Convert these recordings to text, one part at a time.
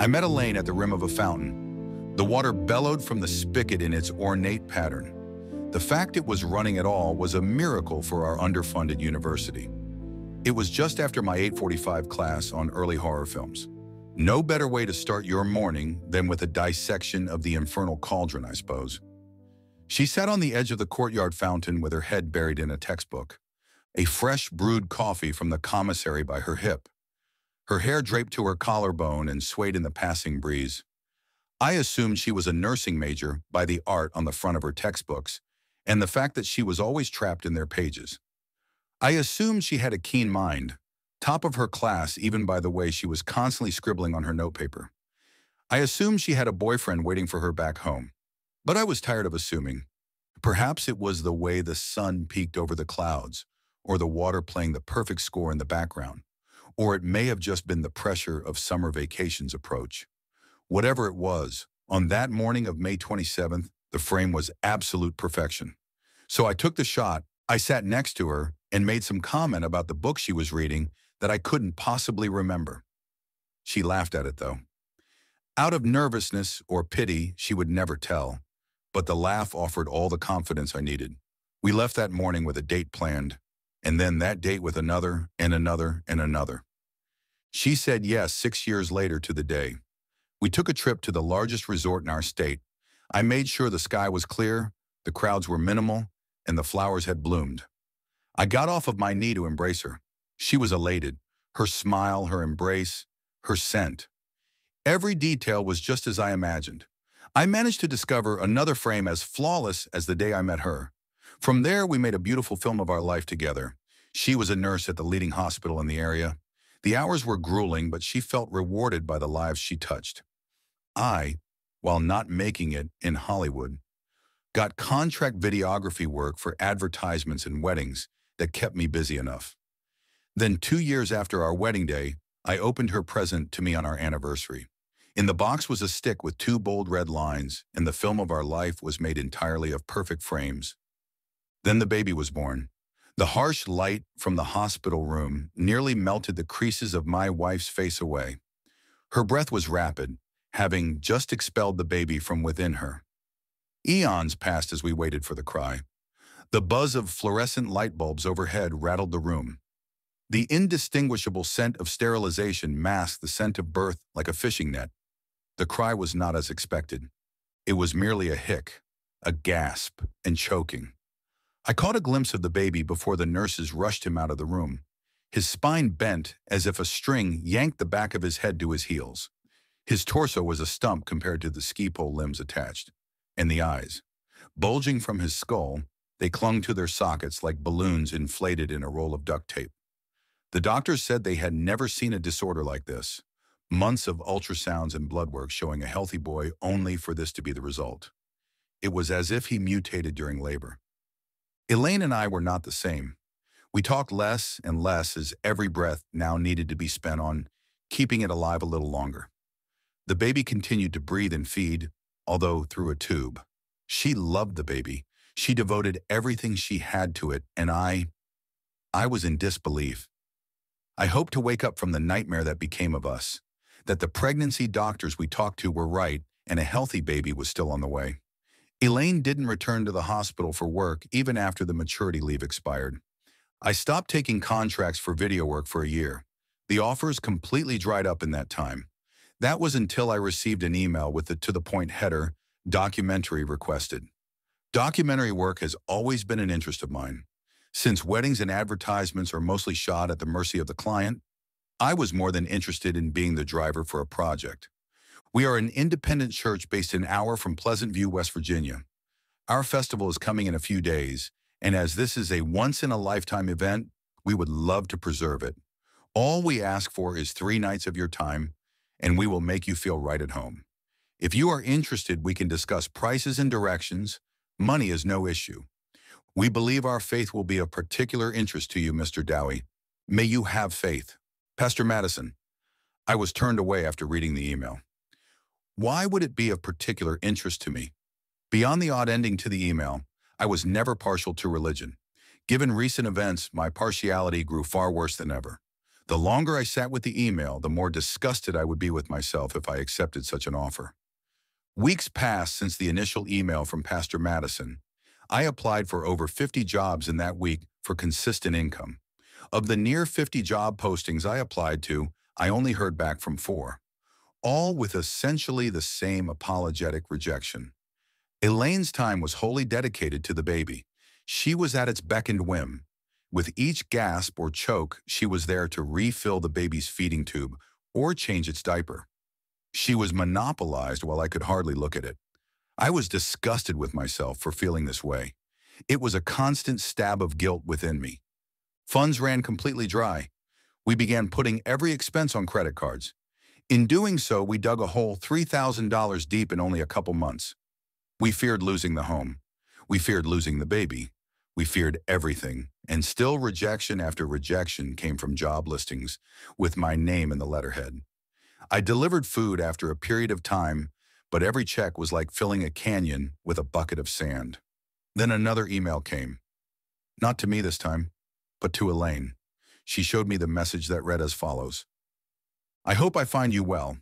met Elaine at the rim of a fountain. The water bellowed from the spigot in its ornate pattern. The fact it was running at all was a miracle for our underfunded university. It was just after my 8:45 class on early horror films. No better way to start your morning than with a dissection of the infernal cauldron, I suppose. She sat on the edge of the courtyard fountain with her head buried in a textbook, a fresh brewed coffee from the commissary by her hip. Her hair draped to her collarbone and swayed in the passing breeze. I assumed she was a nursing major by the art on the front of her textbooks and the fact that she was always trapped in their pages. I assumed she had a keen mind, top of her class even by the way she was constantly scribbling on her notepaper. I assumed she had a boyfriend waiting for her back home. But I was tired of assuming. Perhaps it was the way the sun peeked over the clouds, or the water playing the perfect score in the background, or it may have just been the pressure of summer vacations approach. Whatever it was, on that morning of May 27th, the frame was absolute perfection. So I took the shot, I sat next to her, and made some comment about the book she was reading that I couldn't possibly remember. She laughed at it, though. Out of nervousness or pity, she would never tell, but the laugh offered all the confidence I needed. We left that morning with a date planned, and then that date with another, and another, and another. She said yes 6 years later to the day. We took a trip to the largest resort in our state. I made sure the sky was clear, the crowds were minimal, and the flowers had bloomed. I got off of my knee to embrace her. She was elated. Her smile, her embrace, her scent. Every detail was just as I imagined. I managed to discover another frame as flawless as the day I met her. From there, we made a beautiful film of our life together. She was a nurse at the leading hospital in the area. The hours were grueling, but she felt rewarded by the lives she touched. I, while not making it in Hollywood, got contract videography work for advertisements and weddings that kept me busy enough. Then 2 years after our wedding day, I opened her present to me on our anniversary. In the box was a stick with 2 bold red lines, and the film of our life was made entirely of perfect frames. Then the baby was born. The harsh light from the hospital room nearly melted the creases of my wife's face away. Her breath was rapid, having just expelled the baby from within her. Eons passed as we waited for the cry. The buzz of fluorescent light bulbs overhead rattled the room. The indistinguishable scent of sterilization masked the scent of birth like a fishing net. The cry was not as expected. It was merely a hic, a gasp, and choking. I caught a glimpse of the baby before the nurses rushed him out of the room. His spine bent as if a string yanked the back of his head to his heels. His torso was a stump compared to the ski pole limbs attached. And the eyes. Bulging from his skull, they clung to their sockets like balloons inflated in a roll of duct tape. The doctors said they had never seen a disorder like this. Months of ultrasounds and blood work showing a healthy boy only for this to be the result. It was as if he mutated during labor. Elaine and I were not the same. We talked less and less as every breath now needed to be spent on keeping it alive a little longer. The baby continued to breathe and feed, although through a tube. She loved the baby. She devoted everything she had to it, and I was in disbelief. I hoped to wake up from the nightmare that became of us, that the pregnancy doctors we talked to were right and a healthy baby was still on the way. Elaine didn't return to the hospital for work even after the maturity leave expired. I stopped taking contracts for video work for a year. The offers completely dried up in that time. That was until I received an email with the to-the-point header, "Documentary requested." Documentary work has always been an interest of mine. Since weddings and advertisements are mostly shot at the mercy of the client, I was more than interested in being the driver for a project. We are an independent church based an hour from Pleasant View, West Virginia. Our festival is coming in a few days, and as this is a once-in-a-lifetime event, we would love to preserve it. All we ask for is 3 nights of your time, and we will make you feel right at home. If you are interested, we can discuss prices and directions. Money is no issue. We believe our faith will be of particular interest to you, Mr. Dowhy. May you have faith. Pastor Madison. I was turned away after reading the email. Why would it be of particular interest to me? Beyond the odd ending to the email, I was never partial to religion. Given recent events, my partiality grew far worse than ever. The longer I sat with the email, the more disgusted I would be with myself if I accepted such an offer. Weeks passed since the initial email from Pastor Madison. I applied for over 50 jobs in that week for consistent income. Of the near 50 job postings I applied to, I only heard back from 4, all with essentially the same apologetic rejection. Elaine's time was wholly dedicated to the baby. She was at its beck and whim. With each gasp or choke, she was there to refill the baby's feeding tube or change its diaper. She was monopolized while I could hardly look at it. I was disgusted with myself for feeling this way. It was a constant stab of guilt within me. Funds ran completely dry. We began putting every expense on credit cards. In doing so, we dug a hole $3,000 deep in only a couple months. We feared losing the home. We feared losing the baby. We feared everything, and still rejection after rejection came from job listings with my name in the letterhead. I delivered food after a period of time, but every check was like filling a canyon with a bucket of sand. Then another email came. Not to me this time, but to Elaine. She showed me the message that read as follows. I hope I find you well.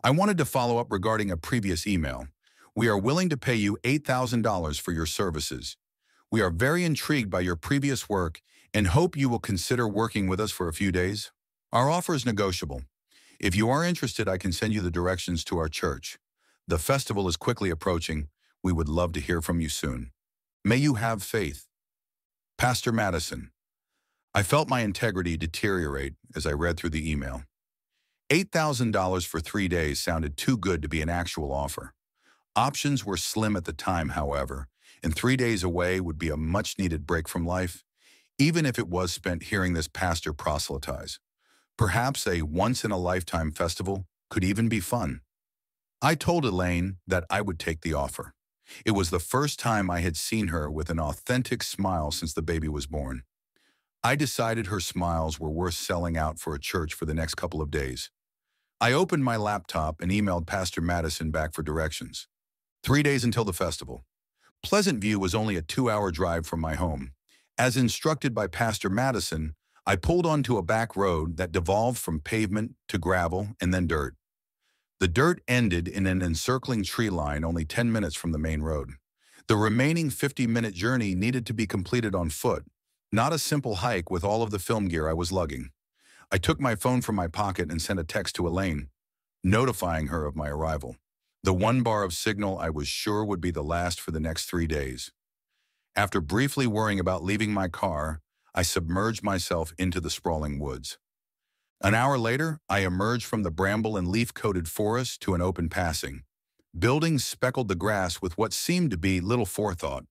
I wanted to follow up regarding a previous email. We are willing to pay you $8,000 for your services. We are very intrigued by your previous work and hope you will consider working with us for a few days. Our offer is negotiable. If you are interested, I can send you the directions to our church. The festival is quickly approaching. We would love to hear from you soon. May you have faith. Pastor Madison. I felt my integrity deteriorate as I read through the email. $8,000 for 3 days sounded too good to be an actual offer. Options were slim at the time, however, and 3 days away would be a much-needed break from life, even if it was spent hearing this pastor proselytize. Perhaps a once-in-a-lifetime festival could even be fun. I told Elaine that I would take the offer. It was the first time I had seen her with an authentic smile since the baby was born. I decided her smiles were worth selling out for a church for the next couple of days. I opened my laptop and emailed Pastor Madison back for directions. 3 days until the festival. Pleasant View was only a 2-hour drive from my home. As instructed by Pastor Madison, I pulled onto a back road that devolved from pavement to gravel and then dirt. The dirt ended in an encircling tree line only 10 minutes from the main road. The remaining 50-minute journey needed to be completed on foot, not a simple hike with all of the film gear I was lugging. I took my phone from my pocket and sent a text to Elaine, notifying her of my arrival. The 1 bar of signal I was sure would be the last for the next 3 days. After briefly worrying about leaving my car, I submerged myself into the sprawling woods. An hour later, I emerged from the bramble and leaf-coated forest to an open passing. Buildings speckled the grass with what seemed to be little forethought.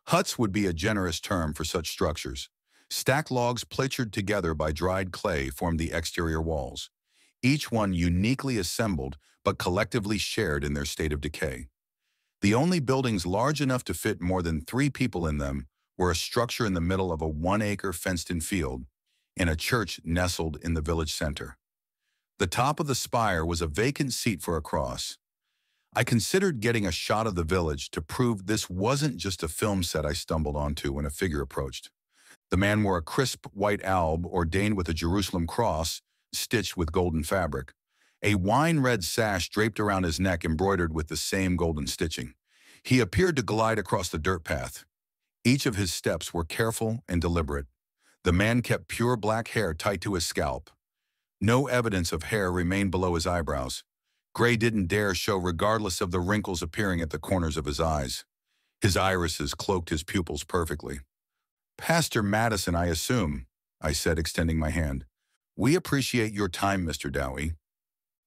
Huts would be a generous term for such structures. Stacked logs plictured together by dried clay formed the exterior walls, each one uniquely assembled but collectively shared in their state of decay. The only buildings large enough to fit more than 3 people in them were a structure in the middle of a 1-acre fenced-in field and a church nestled in the village center. The top of the spire was a vacant seat for a cross. I considered getting a shot of the village to prove this wasn't just a film set I stumbled onto when a figure approached. The man wore a crisp white alb ordained with a Jerusalem cross stitched with golden fabric. A wine-red sash draped around his neck embroidered with the same golden stitching. He appeared to glide across the dirt path. Each of his steps were careful and deliberate. The man kept pure black hair tight to his scalp. No evidence of hair remained below his eyebrows. Gray didn't dare show regardless of the wrinkles appearing at the corners of his eyes. His irises cloaked his pupils perfectly. Pastor Madison, I assume, I said, extending my hand. We appreciate your time, Mr. Dowhy.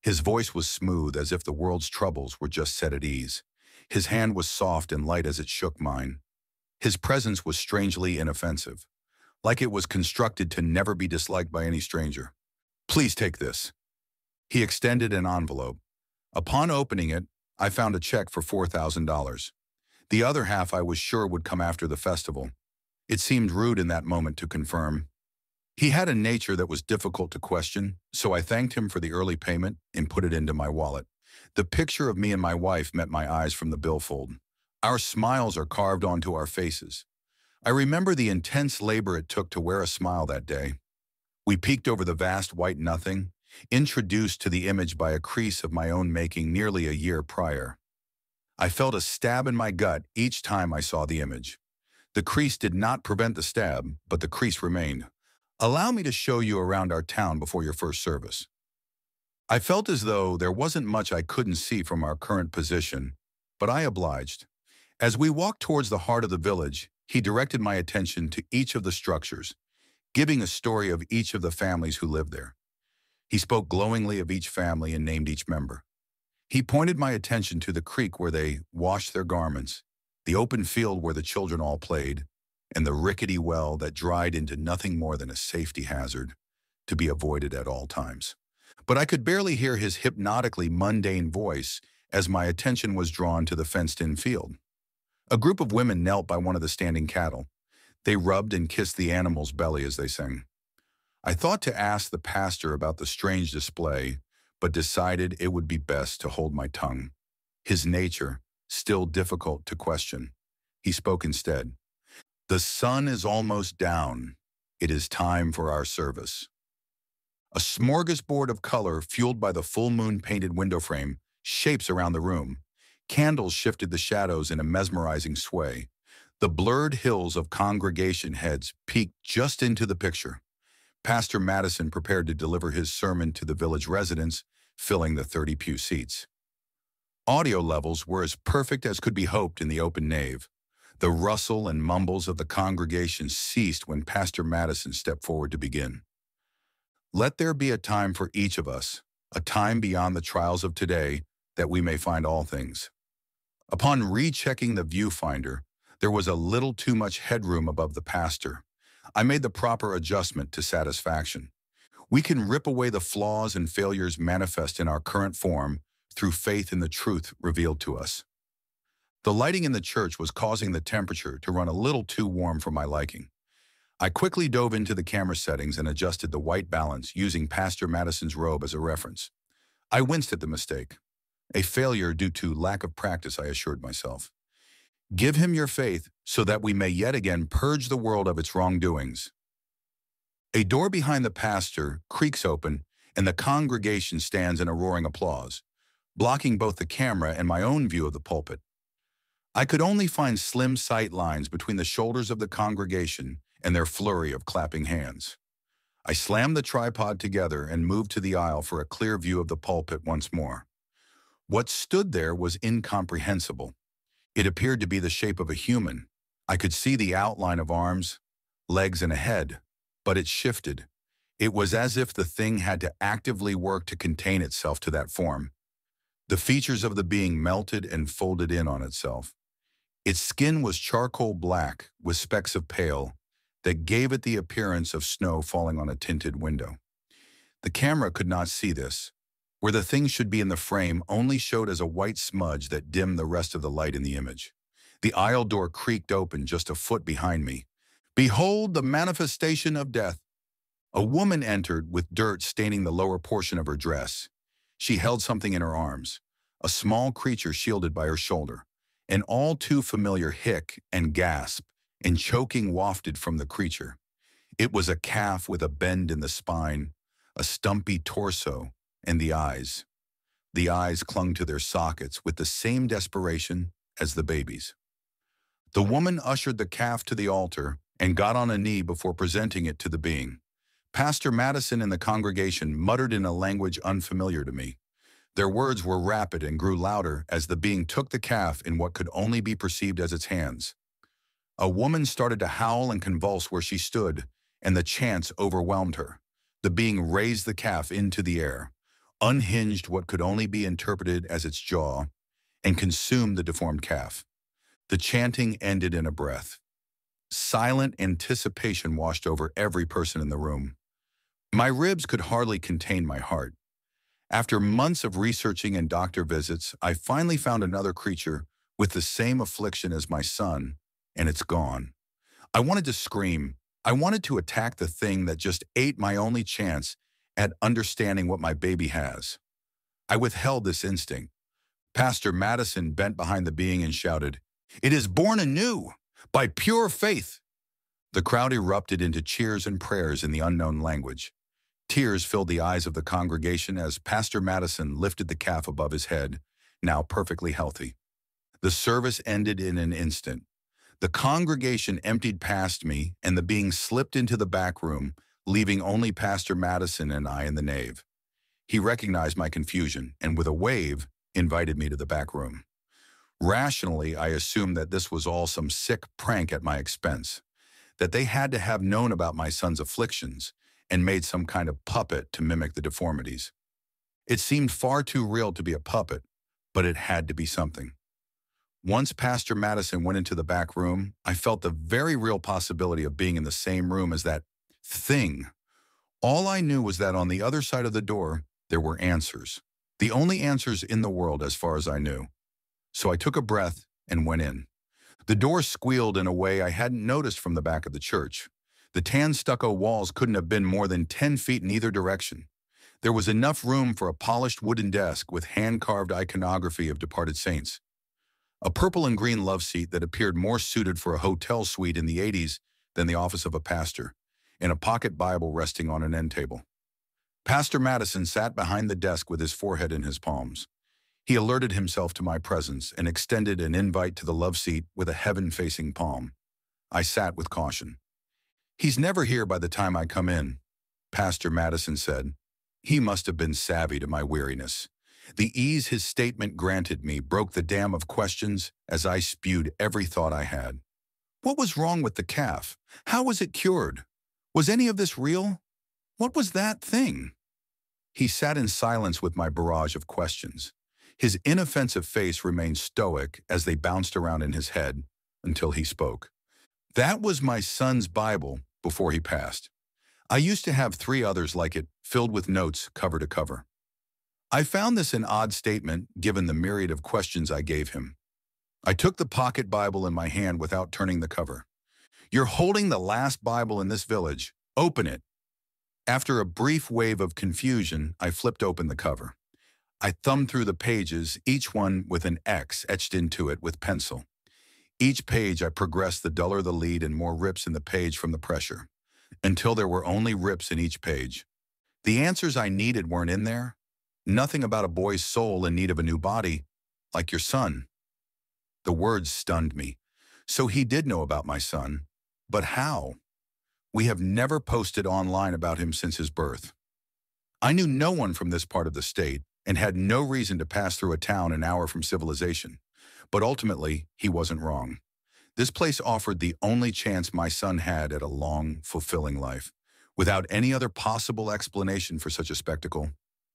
His voice was smooth, as if the world's troubles were just set at ease. His hand was soft and light as it shook mine. His presence was strangely inoffensive, like it was constructed to never be disliked by any stranger. Please take this. He extended an envelope. Upon opening it, I found a check for $4,000. The other half I was sure would come after the festival. It seemed rude in that moment to confirm. He had a nature that was difficult to question, so I thanked him for the early payment and put it into my wallet. The picture of me and my wife met my eyes from the billfold. Our smiles are carved onto our faces. I remember the intense labor it took to wear a smile that day. We peeked over the vast white nothing, introduced to the image by a crease of my own making nearly a year prior. I felt a stab in my gut each time I saw the image. The crease did not prevent the stab, but the crease remained. Allow me to show you around our town before your first service. I felt as though there wasn't much I couldn't see from our current position, but I obliged. As we walked towards the heart of the village, he directed my attention to each of the structures, giving a story of each of the families who lived there. He spoke glowingly of each family and named each member. He pointed my attention to the creek where they washed their garments, the open field where the children all played, and the rickety well that dried into nothing more than a safety hazard to be avoided at all times. But I could barely hear his hypnotically mundane voice as my attention was drawn to the fenced-in field. A group of women knelt by one of the standing cattle. They rubbed and kissed the animal's belly as they sang. I thought to ask the pastor about the strange display, but decided it would be best to hold my tongue. His nature, still difficult to question. He spoke instead. "The sun is almost down. It is time for our service." A smorgasbord of color, fueled by the full moon painted window frame, shapes around the room. Candles shifted the shadows in a mesmerizing sway. The blurred hills of congregation heads peeked just into the picture. Pastor Madison prepared to deliver his sermon to the village residents, filling the 30-pew seats. Audio levels were as perfect as could be hoped in the open nave. The rustle and mumbles of the congregation ceased when Pastor Madison stepped forward to begin. "Let there be a time for each of us, a time beyond the trials of today, that we may find all things." Upon rechecking the viewfinder, there was a little too much headroom above the pastor. I made the proper adjustment to satisfaction. We can rip away the flaws and failures manifest in our current form through faith in the truth revealed to us. The lighting in the church was causing the temperature to run a little too warm for my liking. I quickly dove into the camera settings and adjusted the white balance using Pastor Madison's robe as a reference. I winced at the mistake. A failure due to lack of practice, I assured myself. Give him your faith so that we may yet again purge the world of its wrongdoings. A door behind the pastor creaks open, and the congregation stands in a roaring applause, blocking both the camera and my own view of the pulpit. I could only find slim sight lines between the shoulders of the congregation and their flurry of clapping hands. I slammed the tripod together and moved to the aisle for a clear view of the pulpit once more. What stood there was incomprehensible. It appeared to be the shape of a human. I could see the outline of arms, legs, and a head, but it shifted. It was as if the thing had to actively work to contain itself to that form. The features of the being melted and folded in on itself. Its skin was charcoal black with specks of pale that gave it the appearance of snow falling on a tinted window. The camera could not see this. Where the thing should be in the frame only showed as a white smudge that dimmed the rest of the light in the image. The aisle door creaked open just a foot behind me. "Behold the manifestation of death." A woman entered with dirt staining the lower portion of her dress. She held something in her arms, a small creature shielded by her shoulder. An all too familiar hick and gasp and choking wafted from the creature. It was a calf with a bend in the spine, a stumpy torso, and the eyes. The eyes clung to their sockets with the same desperation as the baby's. The woman ushered the calf to the altar and got on a knee before presenting it to the being. Pastor Madison and the congregation muttered in a language unfamiliar to me. Their words were rapid and grew louder as the being took the calf in what could only be perceived as its hands. A woman started to howl and convulse where she stood, and the chants overwhelmed her. The being raised the calf into the air, unhinged what could only be interpreted as its jaw, and consumed the deformed calf. The chanting ended in a breath. Silent anticipation washed over every person in the room. My ribs could hardly contain my heart. After months of researching and doctor visits, I finally found another creature with the same affliction as my son, and it's gone. I wanted to scream. I wanted to attack the thing that just ate my only chance at understanding what my baby has. I withheld this instinct. Pastor Madison bent behind the being and shouted, "It is born anew, by pure faith." The crowd erupted into cheers and prayers in the unknown language. Tears filled the eyes of the congregation as Pastor Madison lifted the calf above his head, now perfectly healthy. The service ended in an instant. The congregation emptied past me, and the being slipped into the back room, leaving only Pastor Madison and I in the nave. He recognized my confusion, and with a wave, invited me to the back room. Rationally, I assumed that this was all some sick prank at my expense, that they had to have known about my son's afflictions and made some kind of puppet to mimic the deformities. It seemed far too real to be a puppet, but it had to be something. Once Pastor Madison went into the back room, I felt the very real possibility of being in the same room as that thing. All I knew was that on the other side of the door, there were answers. The only answers in the world as far as I knew. So I took a breath and went in. The door squealed in a way I hadn't noticed from the back of the church. The tan stucco walls couldn't have been more than 10 feet in either direction. There was enough room for a polished wooden desk with hand-carved iconography of departed saints. A purple and green love seat that appeared more suited for a hotel suite in the 80s than the office of a pastor, and a pocket Bible resting on an end table. Pastor Madison sat behind the desk with his forehead in his palms. He alerted himself to my presence and extended an invite to the love seat with a heaven-facing palm. I sat with caution. "He's never here by the time I come in," Pastor Madison said. He must have been savvy to my weariness. The ease his statement granted me broke the dam of questions as I spewed every thought I had. What was wrong with the calf? How was it cured? Was any of this real? What was that thing? He sat in silence with my barrage of questions. His inoffensive face remained stoic as they bounced around in his head until he spoke. "That was my son's Bible before he passed. I used to have 3 others like it, filled with notes cover to cover. I found this an odd statement given the myriad of questions I gave him. I took the pocket Bible in my hand without turning the cover. 'You're holding the last Bible in this village. Open it.' After a brief wave of confusion, I flipped open the cover. I thumbed through the pages, each one with an X etched into it with pencil. Each page I progressed, the duller the lead and more rips in the page from the pressure, until there were only rips in each page. The answers I needed weren't in there. Nothing about a boy's soul in need of a new body, like your son." The words stunned me. So he did know about my son. But how? We have never posted online about him since his birth. I knew no one from this part of the state and had no reason to pass through a town an hour from civilization. But ultimately, he wasn't wrong. This place offered the only chance my son had at a long, fulfilling life. Without any other possible explanation for such a spectacle,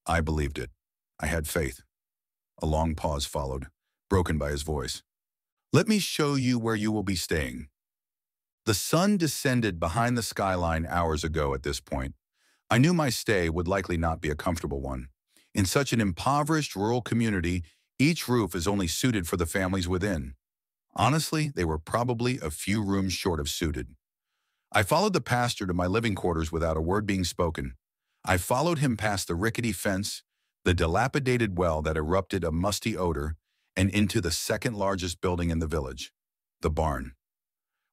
I believed it. I had faith. A long pause followed, broken by his voice. "Let me show you where you will be staying." The sun descended behind the skyline hours ago at this point. I knew my stay would likely not be a comfortable one. In such an impoverished rural community, each roof is only suited for the families within. Honestly, they were probably a few rooms short of suited. I followed the pastor to my living quarters without a word being spoken. I followed him past the rickety fence, the dilapidated well that erupted a musty odor, and into the second largest building in the village, the barn.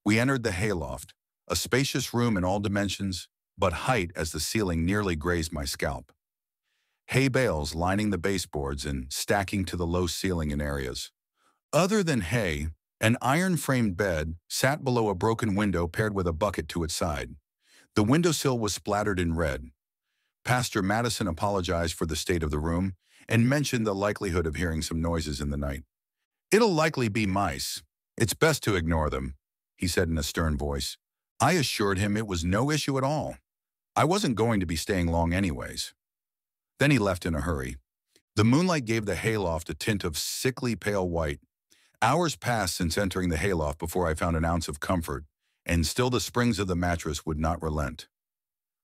We entered the hayloft, a spacious room in all dimensions, but height as the ceiling nearly grazed my scalp. Hay bales lining the baseboards and stacking to the low ceiling in areas. Other than hay, an iron-framed bed sat below a broken window paired with a bucket to its side. The windowsill was splattered in red. Pastor Madison apologized for the state of the room and mentioned the likelihood of hearing some noises in the night. "It'll likely be mice. It's best to ignore them," he said in a stern voice. I assured him it was no issue at all. I wasn't going to be staying long anyways. Then he left in a hurry. The moonlight gave the hayloft a tint of sickly pale white. Hours passed since entering the hayloft before I found an ounce of comfort, and still the springs of the mattress would not relent.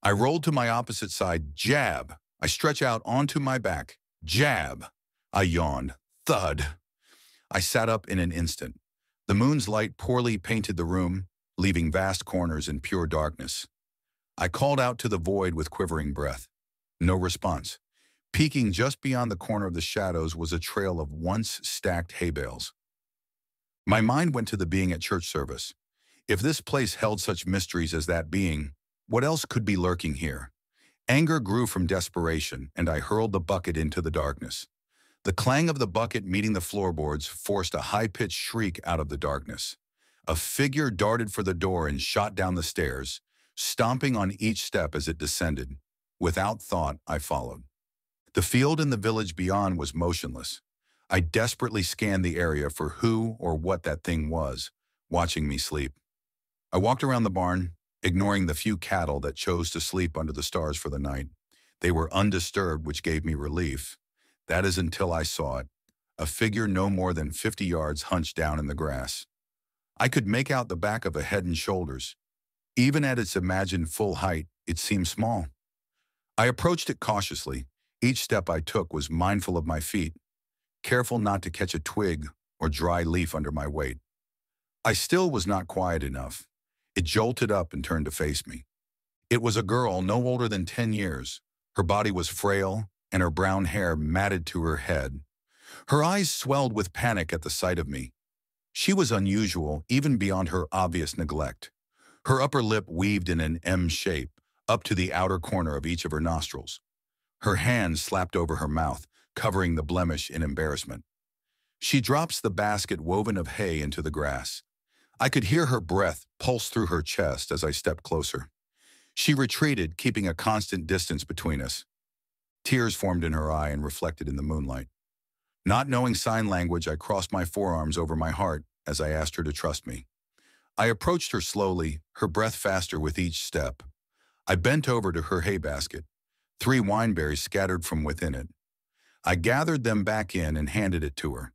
I rolled to my opposite side, jab. I stretch out onto my back, jab. I yawned, thud. I sat up in an instant. The moon's light poorly painted the room, leaving vast corners in pure darkness. I called out to the void with quivering breath. No response. Peeking just beyond the corner of the shadows was a trail of once stacked hay bales. My mind went to the being at church service. If this place held such mysteries as that being, what else could be lurking here? Anger grew from desperation, and I hurled the bucket into the darkness. The clang of the bucket meeting the floorboards forced a high-pitched shriek out of the darkness. A figure darted for the door and shot down the stairs, stomping on each step as it descended. Without thought, I followed. The field in the village beyond was motionless. I desperately scanned the area for who or what that thing was, watching me sleep. I walked around the barn, ignoring the few cattle that chose to sleep under the stars for the night. They were undisturbed, which gave me relief. That is until I saw it, a figure no more than 50 yards hunched down in the grass. I could make out the back of a head and shoulders. Even at its imagined full height, it seemed small. I approached it cautiously. Each step I took was mindful of my feet, careful not to catch a twig or dry leaf under my weight. I still was not quiet enough. It jolted up and turned to face me. It was a girl no older than 10 years. Her body was frail, and her brown hair matted to her head. Her eyes swelled with panic at the sight of me. She was unusual, even beyond her obvious neglect. Her upper lip weaved in an M shape, up to the outer corner of each of her nostrils. Her hand slapped over her mouth, covering the blemish in embarrassment. She drops the basket woven of hay into the grass. I could hear her breath pulse through her chest as I stepped closer. She retreated, keeping a constant distance between us. Tears formed in her eye and reflected in the moonlight. Not knowing sign language, I crossed my forearms over my heart as I asked her to trust me. I approached her slowly, her breath faster with each step. I bent over to her hay basket, 3 wineberries scattered from within it. I gathered them back in and handed it to her.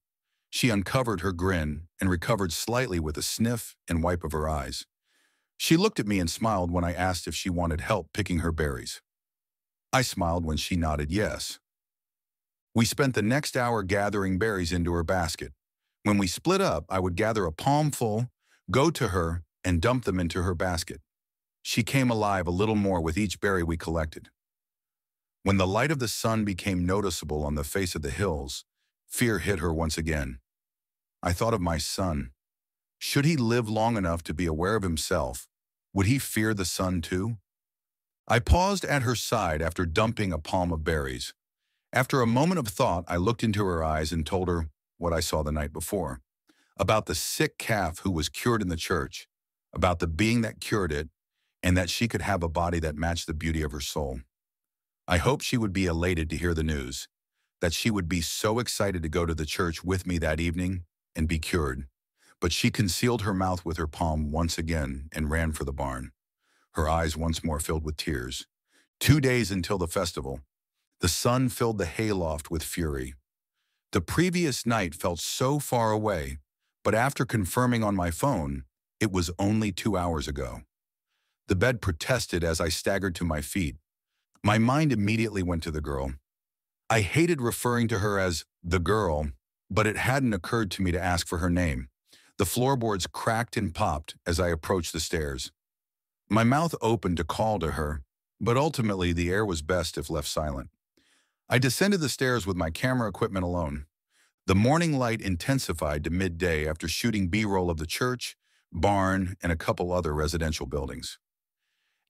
She uncovered her grin and recovered slightly with a sniff and wipe of her eyes. She looked at me and smiled when I asked if she wanted help picking her berries. I smiled when she nodded yes. We spent the next hour gathering berries into her basket. When we split up, I would gather a palm full, go to her, and dump them into her basket. She came alive a little more with each berry we collected. When the light of the sun became noticeable on the face of the hills, fear hit her once again. I thought of my son. Should he live long enough to be aware of himself, would he fear the sun too? I paused at her side after dumping a palm of berries. After a moment of thought, I looked into her eyes and told her what I saw the night before, about the sick calf who was cured in the church, about the being that cured it, and that she could have a body that matched the beauty of her soul. I hoped she would be elated to hear the news, that she would be so excited to go to the church with me that evening and be cured. But she concealed her mouth with her palm once again and ran for the barn, her eyes once more filled with tears. 2 days until the festival, the sun filled the hayloft with fury. The previous night felt so far away, but after confirming on my phone, it was only 2 hours ago. The bed protested as I staggered to my feet. My mind immediately went to the girl. I hated referring to her as the girl, but it hadn't occurred to me to ask for her name. The floorboards cracked and popped as I approached the stairs. My mouth opened to call to her, but ultimately the air was best if left silent. I descended the stairs with my camera equipment alone. The morning light intensified to midday after shooting B-roll of the church, barn, and a couple other residential buildings.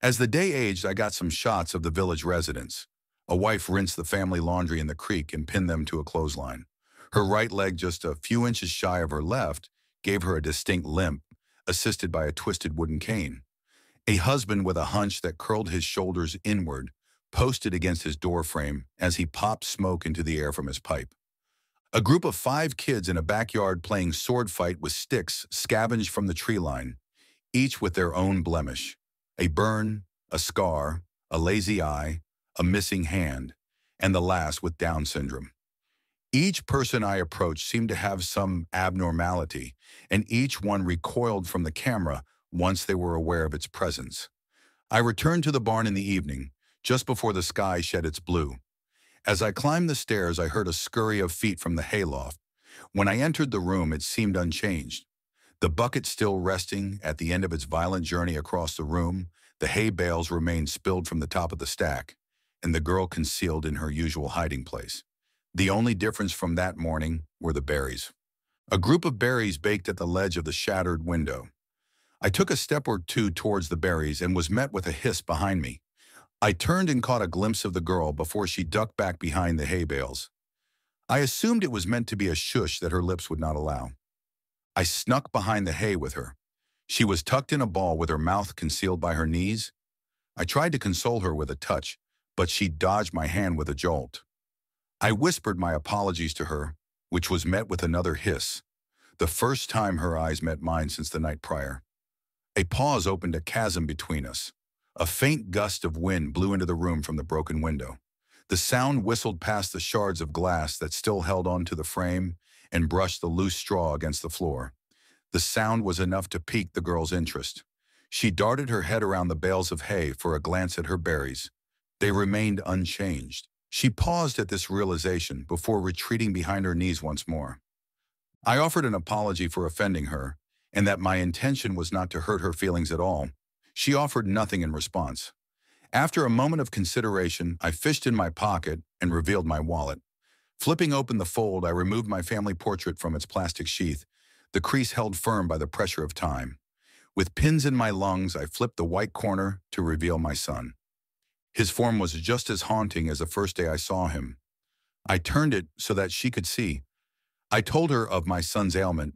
As the day aged, I got some shots of the village residents. A wife rinsed the family laundry in the creek and pinned them to a clothesline. Her right leg, just a few inches shy of her left, gave her a distinct limp, assisted by a twisted wooden cane. A husband with a hunch that curled his shoulders inward posted against his doorframe as he popped smoke into the air from his pipe. A group of 5 kids in a backyard playing sword fight with sticks scavenged from the tree line, each with their own blemish. A burn, a scar, a lazy eye, a missing hand, and the last with Down syndrome. Each person I approached seemed to have some abnormality, and each one recoiled from the camera once they were aware of its presence. I returned to the barn in the evening, just before the sky shed its blue. As I climbed the stairs, I heard a scurry of feet from the hayloft. When I entered the room, it seemed unchanged. The bucket still resting at the end of its violent journey across the room, the hay bales remained spilled from the top of the stack, and the girl concealed in her usual hiding place. The only difference from that morning were the berries. A group of berries baked at the ledge of the shattered window. I took a step or two towards the berries and was met with a hiss behind me. I turned and caught a glimpse of the girl before she ducked back behind the hay bales. I assumed it was meant to be a shush that her lips would not allow. I snuck behind the hay with her. She was tucked in a ball with her mouth concealed by her knees. I tried to console her with a touch, but she dodged my hand with a jolt. I whispered my apologies to her, which was met with another hiss, the first time her eyes met mine since the night prior. A pause opened a chasm between us. A faint gust of wind blew into the room from the broken window. The sound whistled past the shards of glass that still held onto the frame and brushed the loose straw against the floor. The sound was enough to pique the girl's interest. She darted her head around the bales of hay for a glance at her berries. They remained unchanged. She paused at this realization before retreating behind her knees once more. I offered an apology for offending her, and that my intention was not to hurt her feelings at all. She offered nothing in response. After a moment of consideration, I fished in my pocket and revealed my wallet. Flipping open the fold, I removed my family portrait from its plastic sheath, the crease held firm by the pressure of time. With pins in my lungs, I flipped the white corner to reveal my son. His form was just as haunting as the first day I saw him. I turned it so that she could see. I told her of my son's ailment,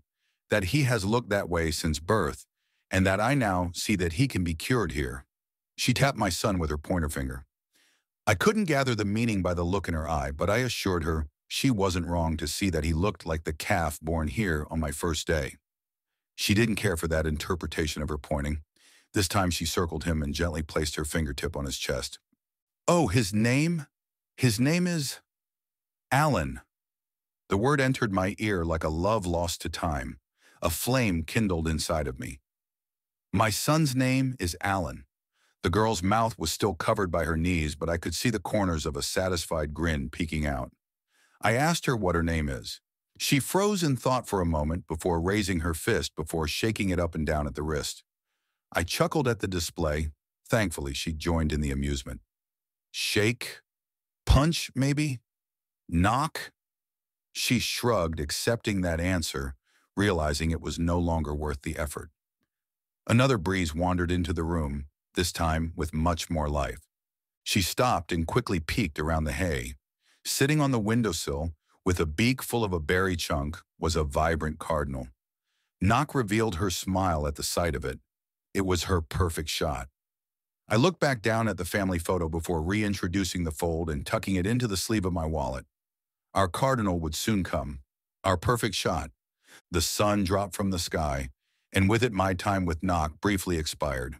that he has looked that way since birth, and that I now see that he can be cured here. She tapped my son with her pointer finger. I couldn't gather the meaning by the look in her eye, but I assured her she wasn't wrong to see that he looked like the calf born here on my first day. She didn't care for that interpretation of her pointing. This time she circled him and gently placed her fingertip on his chest. Oh, his name? His name is Alan. The word entered my ear like a love lost to time. A flame kindled inside of me. My son's name is Alan. The girl's mouth was still covered by her knees, but I could see the corners of a satisfied grin peeking out. I asked her what her name is. She froze in thought for a moment before raising her fist before shaking it up and down at the wrist. I chuckled at the display. Thankfully, she joined in the amusement. Shake? Punch, maybe? Knock? She shrugged, accepting that answer, realizing it was no longer worth the effort. Another breeze wandered into the room, this time with much more life. She stopped and quickly peeked around the hay. Sitting on the windowsill, with a beak full of a berry chunk, was a vibrant cardinal. Knock revealed her smile at the sight of it. It was her perfect shot. I looked back down at the family photo before reintroducing the fold and tucking it into the sleeve of my wallet. Our cardinal would soon come. Our perfect shot. The sun dropped from the sky, and with it my time with Knock briefly expired.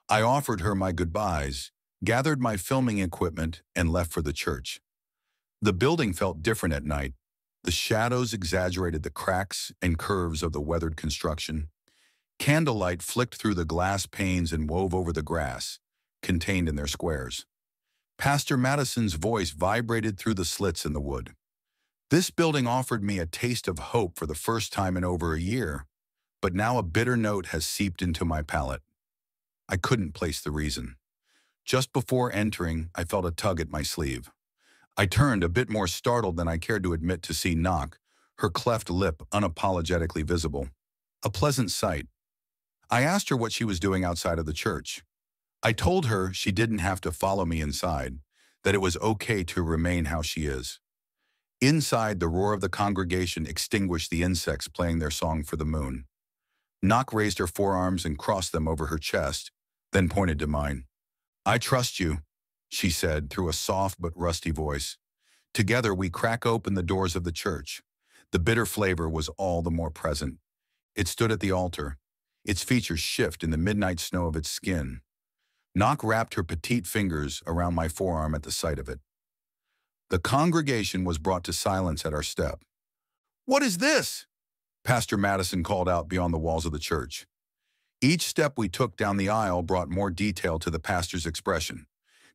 I offered her my goodbyes, gathered my filming equipment, and left for the church. The building felt different at night. The shadows exaggerated the cracks and curves of the weathered construction. Candlelight flicked through the glass panes and wove over the grass, contained in their squares. Pastor Madison's voice vibrated through the slits in the wood. This building offered me a taste of hope for the first time in over a year, but now a bitter note has seeped into my palate. I couldn't place the reason. Just before entering, I felt a tug at my sleeve. I turned, a bit more startled than I cared to admit, to see Knock, her cleft lip unapologetically visible. A pleasant sight. I asked her what she was doing outside of the church. I told her she didn't have to follow me inside, that it was okay to remain how she is. Inside, the roar of the congregation extinguished the insects playing their song for the moon. Knock raised her forearms and crossed them over her chest, then pointed to mine. I trust you, she said through a soft but rusty voice. Together we crack open the doors of the church. The bitter flavor was all the more present. It stood at the altar, its features shift in the midnight snow of its skin. Knock wrapped her petite fingers around my forearm at the sight of it. The congregation was brought to silence at our step. What is this? Pastor Madison called out beyond the walls of the church. Each step we took down the aisle brought more detail to the pastor's expression.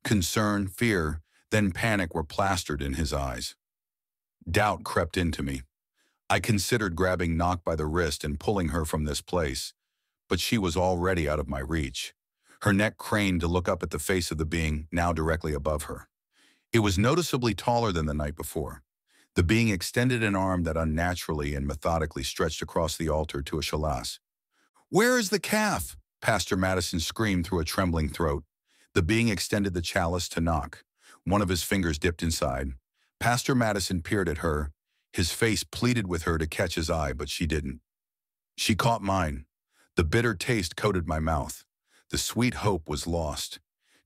Concern, fear, then panic were plastered in his eyes. Doubt crept into me. I considered grabbing Knock by the wrist and pulling her from this place, but she was already out of my reach. Her neck craned to look up at the face of the being now directly above her. It was noticeably taller than the night before. The being extended an arm that unnaturally and methodically stretched across the altar to a shalas. Where is the calf? Pastor Madison screamed through a trembling throat. The being extended the chalice to knock. One of his fingers dipped inside. Pastor Madison peered at her. His face pleaded with her to catch his eye, but she didn't. She caught mine. The bitter taste coated my mouth. The sweet hope was lost.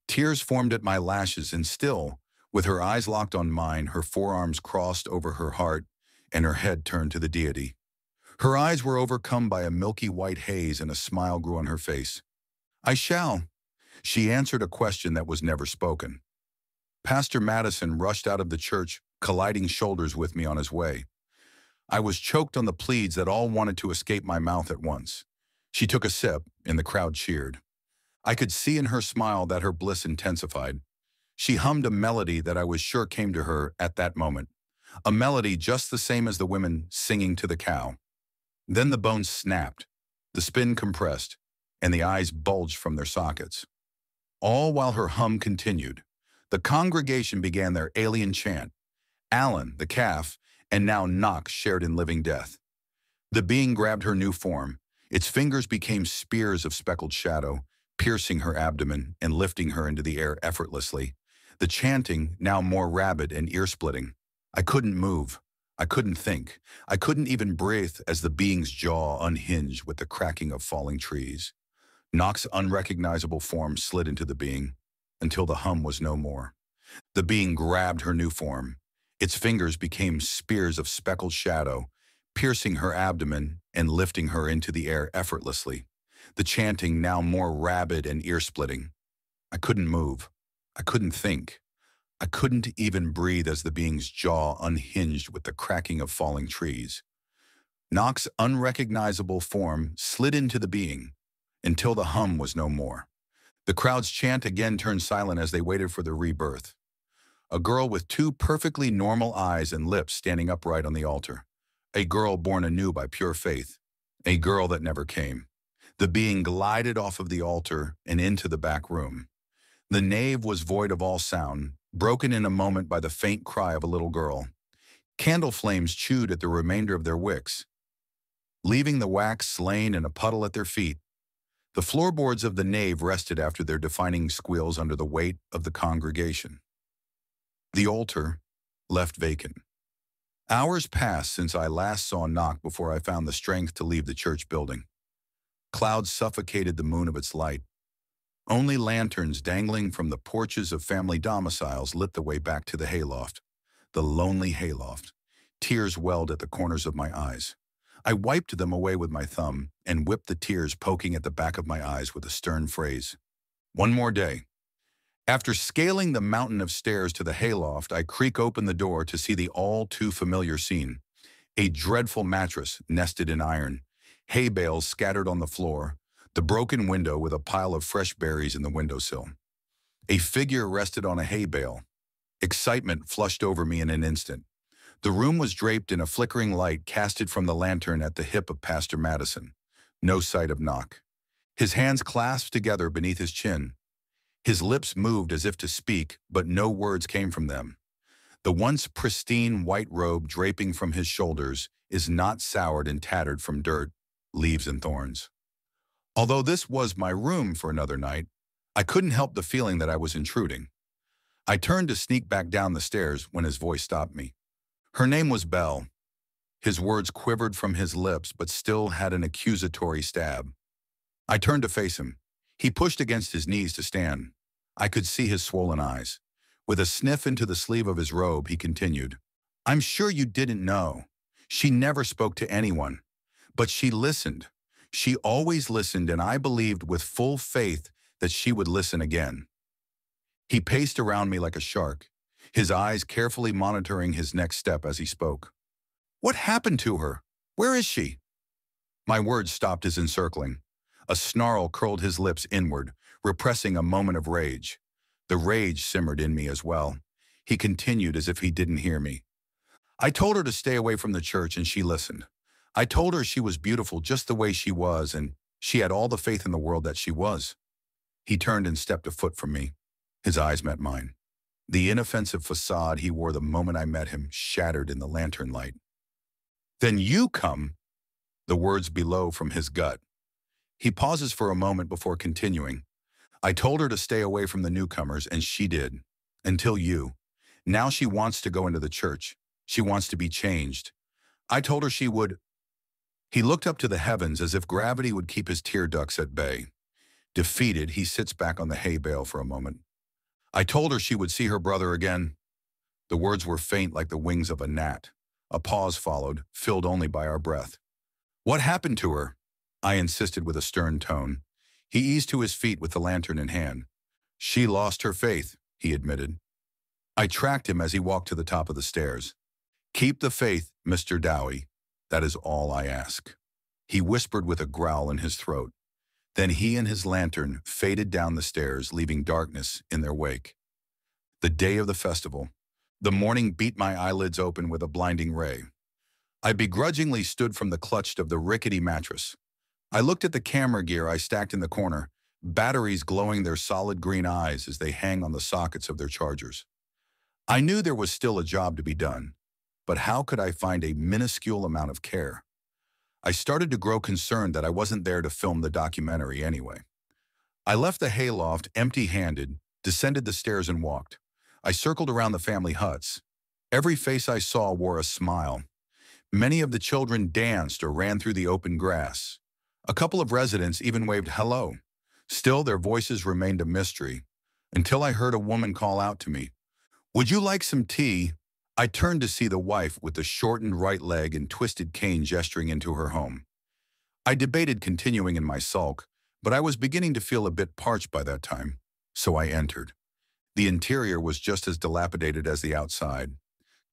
Tears formed at my lashes, and still, with her eyes locked on mine, her forearms crossed over her heart, and her head turned to the deity. Her eyes were overcome by a milky white haze, and a smile grew on her face. "I shall." She answered a question that was never spoken. Pastor Madison rushed out of the church, colliding shoulders with me on his way. I was choked on the pleads that all wanted to escape my mouth at once. She took a sip, and the crowd cheered. I could see in her smile that her bliss intensified. She hummed a melody that I was sure came to her at that moment. A melody just the same as the women singing to the cow. Then the bones snapped, the spin compressed, and the eyes bulged from their sockets. All while her hum continued. The congregation began their alien chant. Alan, the calf, and now Knox shared in living death. The being grabbed her new form. Its fingers became spears of speckled shadow, piercing her abdomen and lifting her into the air effortlessly. The chanting, now more rabid and ear-splitting. I couldn't move. I couldn't think. I couldn't even breathe as the being's jaw unhinged with the cracking of falling trees. Knox's unrecognizable form slid into the being, until the hum was no more. The being grabbed her new form. Its fingers became spears of speckled shadow, piercing her abdomen and lifting her into the air effortlessly. The chanting now more rabid and ear-splitting. I couldn't move. I couldn't think. I couldn't even breathe as the being's jaw unhinged with the cracking of falling trees. Knox's unrecognizable form slid into the being, until the hum was no more. The crowd's chant again turned silent as they waited for the rebirth. A girl with two perfectly normal eyes and lips standing upright on the altar. A girl born anew by pure faith. A girl that never came. The being glided off of the altar and into the back room. The nave was void of all sound, broken in a moment by the faint cry of a little girl. Candle flames chewed at the remainder of their wicks, leaving the wax slain in a puddle at their feet. The floorboards of the nave rested after their defining squeals under the weight of the congregation. The altar left vacant. Hours passed since I last saw Knock before I found the strength to leave the church building. Clouds suffocated the moon of its light. Only lanterns dangling from the porches of family domiciles lit the way back to the hayloft. The lonely hayloft. Tears welled at the corners of my eyes. I wiped them away with my thumb and whipped the tears poking at the back of my eyes with a stern phrase. One more day. After scaling the mountain of stairs to the hayloft, I creak open the door to see the all-too-familiar scene. A dreadful mattress nested in iron, hay bales scattered on the floor, the broken window with a pile of fresh berries in the windowsill. A figure rested on a hay bale. Excitement flushed over me in an instant. The room was draped in a flickering light casted from the lantern at the hip of Pastor Madison. No sight of Knock. His hands clasped together beneath his chin. His lips moved as if to speak, but no words came from them. The once pristine white robe draping from his shoulders is not soured and tattered from dirt, leaves, and thorns. Although this was my room for another night, I couldn't help the feeling that I was intruding. I turned to sneak back down the stairs when his voice stopped me. Her name was Belle. His words quivered from his lips but still had an accusatory stab. I turned to face him. He pushed against his knees to stand. I could see his swollen eyes. With a sniff into the sleeve of his robe, he continued, "I'm sure you didn't know. She never spoke to anyone. But she listened. She always listened, and I believed with full faith that she would listen again." He paced around me like a shark, his eyes carefully monitoring his next step as he spoke. "What happened to her? Where is she?" My words stopped his encircling. A snarl curled his lips inward, repressing a moment of rage. The rage simmered in me as well. He continued as if he didn't hear me. "I told her to stay away from the church, and she listened. I told her she was beautiful just the way she was, and she had all the faith in the world that she was." He turned and stepped a foot from me. His eyes met mine. The inoffensive facade he wore the moment I met him shattered in the lantern light. "Then you come," the words below from his gut. He pauses for a moment before continuing. I told her to stay away from the newcomers, and she did. Until you. Now she wants to go into the church. She wants to be changed. I told her she would. He looked up to the heavens as if gravity would keep his tear ducts at bay. Defeated, he sits back on the hay bale for a moment. I told her she would see her brother again. The words were faint like the wings of a gnat. A pause followed, filled only by our breath. What happened to her? I insisted with a stern tone. He eased to his feet with the lantern in hand. She lost her faith, he admitted. I tracked him as he walked to the top of the stairs. Keep the faith, Mr. Dowhy. That is all I ask. He whispered with a growl in his throat. Then he and his lantern faded down the stairs, leaving darkness in their wake. The day of the festival. The morning beat my eyelids open with a blinding ray. I begrudgingly stood from the clutch of the rickety mattress. I looked at the camera gear I stacked in the corner, batteries glowing their solid green eyes as they hang on the sockets of their chargers. I knew there was still a job to be done, but how could I find a minuscule amount of care? I started to grow concerned that I wasn't there to film the documentary anyway. I left the hayloft empty-handed, descended the stairs and walked. I circled around the family huts. Every face I saw wore a smile. Many of the children danced or ran through the open grass. A couple of residents even waved hello. Still, their voices remained a mystery, until I heard a woman call out to me. Would you like some tea? I turned to see the wife with the shortened right leg and twisted cane gesturing into her home. I debated continuing in my sulk, but I was beginning to feel a bit parched by that time, so I entered. The interior was just as dilapidated as the outside.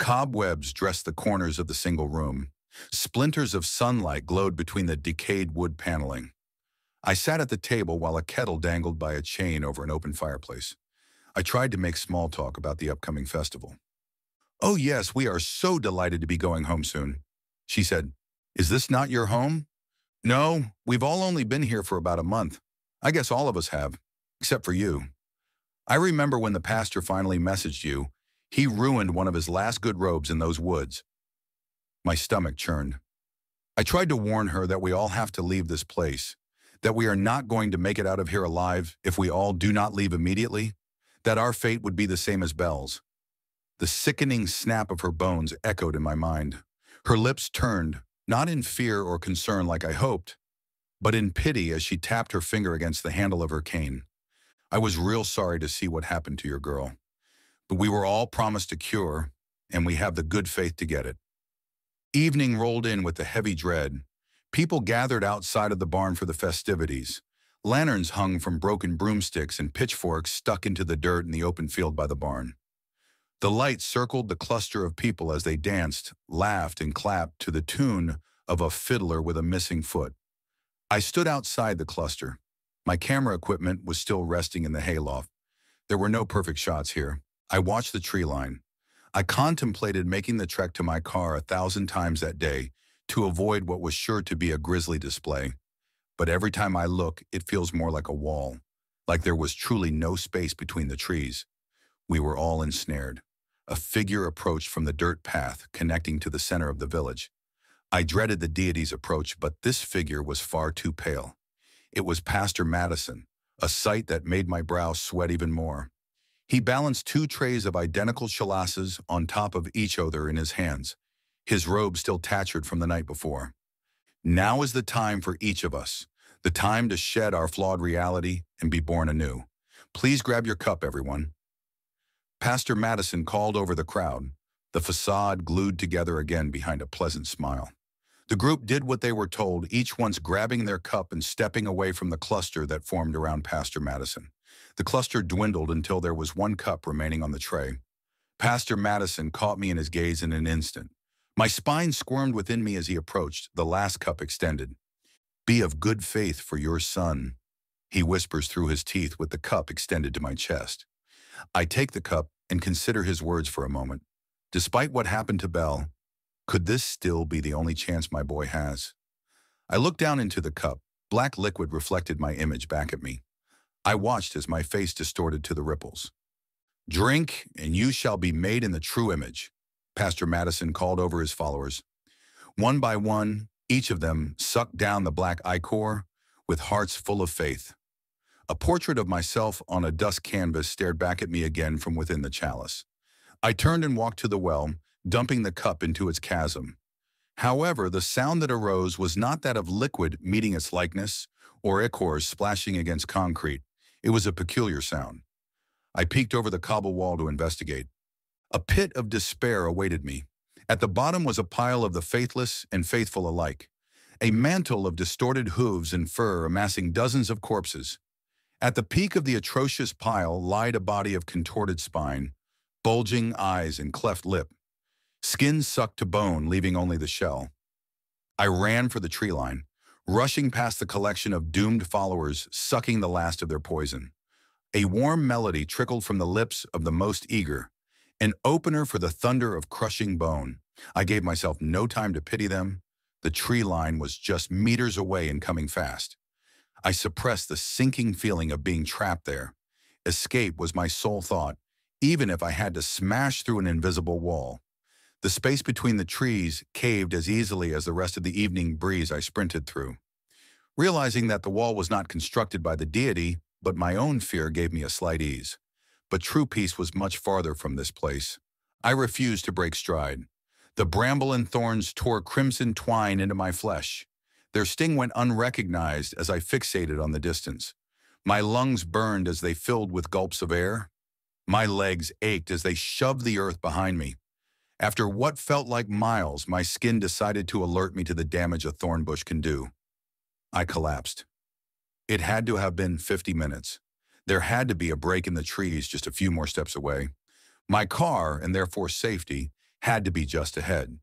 Cobwebs dressed the corners of the single room. Splinters of sunlight glowed between the decayed wood paneling. I sat at the table while a kettle dangled by a chain over an open fireplace. I tried to make small talk about the upcoming festival. Oh yes, we are so delighted to be going home soon. She said, Is this not your home? No, we've all only been here for about a month. I guess all of us have, except for you. I remember when the pastor finally messaged you. He ruined one of his last good robes in those woods. My stomach churned. I tried to warn her that we all have to leave this place, that we are not going to make it out of here alive if we all do not leave immediately, that our fate would be the same as Belle's. The sickening snap of her bones echoed in my mind. Her lips turned, not in fear or concern like I hoped, but in pity as she tapped her finger against the handle of her cane. I was real sorry to see what happened to your girl, but we were all promised a cure, and we have the good faith to get it. Evening rolled in with the heavy dread. People gathered outside of the barn for the festivities. Lanterns hung from broken broomsticks and pitchforks stuck into the dirt in the open field by the barn. The light circled the cluster of people as they danced, laughed, and clapped to the tune of a fiddler with a missing foot. I stood outside the cluster. My camera equipment was still resting in the hayloft. There were no perfect shots here. I watched the tree line. I contemplated making the trek to my car 1,000 times that day to avoid what was sure to be a grisly display. But every time I look, it feels more like a wall, like there was truly no space between the trees. We were all ensnared. A figure approached from the dirt path connecting to the center of the village. I dreaded the deity's approach, but this figure was far too pale. It was Pastor Madison, a sight that made my brow sweat even more. He balanced 2 trays of identical chalices on top of each other in his hands, his robe still tattered from the night before. Now is the time for each of us, the time to shed our flawed reality and be born anew. Please grab your cup, everyone. Pastor Madison called over the crowd, the facade glued together again behind a pleasant smile. The group did what they were told, each once grabbing their cup and stepping away from the cluster that formed around Pastor Madison. The cluster dwindled until there was 1 cup remaining on the tray. Pastor Madison caught me in his gaze in an instant. My spine squirmed within me as he approached, the last cup extended. Be of good faith for your son, he whispers through his teeth with the cup extended to my chest. I take the cup and consider his words for a moment. Despite what happened to Belle, could this still be the only chance my boy has? I looked down into the cup. Black liquid reflected my image back at me. I watched as my face distorted to the ripples. Drink, and you shall be made in the true image, Pastor Madison called over his followers. One by one, each of them sucked down the black ichor with hearts full of faith. A portrait of myself on a dust canvas stared back at me again from within the chalice. I turned and walked to the well, dumping the cup into its chasm. However, the sound that arose was not that of liquid meeting its likeness or ichors splashing against concrete. It was a peculiar sound. I peeked over the cobble wall to investigate. A pit of despair awaited me. At the bottom was a pile of the faithless and faithful alike, a mantle of distorted hooves and fur amassing dozens of corpses. At the peak of the atrocious pile lied a body of contorted spine, bulging eyes and cleft lip, skin sucked to bone, leaving only the shell. I ran for the tree line, rushing past the collection of doomed followers sucking the last of their poison. A warm melody trickled from the lips of the most eager, an opener for the thunder of crushing bone. I gave myself no time to pity them. The tree line was just meters away and coming fast. I suppressed the sinking feeling of being trapped there. Escape was my sole thought, even if I had to smash through an invisible wall. The space between the trees caved as easily as the rest of the evening breeze I sprinted through. Realizing that the wall was not constructed by the deity, but my own fear gave me a slight ease. But true peace was much farther from this place. I refused to break stride. The bramble and thorns tore crimson twine into my flesh. Their sting went unrecognized as I fixated on the distance. My lungs burned as they filled with gulps of air. My legs ached as they shoved the earth behind me. After what felt like miles, my skin decided to alert me to the damage a thorn bush can do. I collapsed. It had to have been 50 minutes. There had to be a break in the trees just a few more steps away. My car, and therefore safety, had to be just ahead.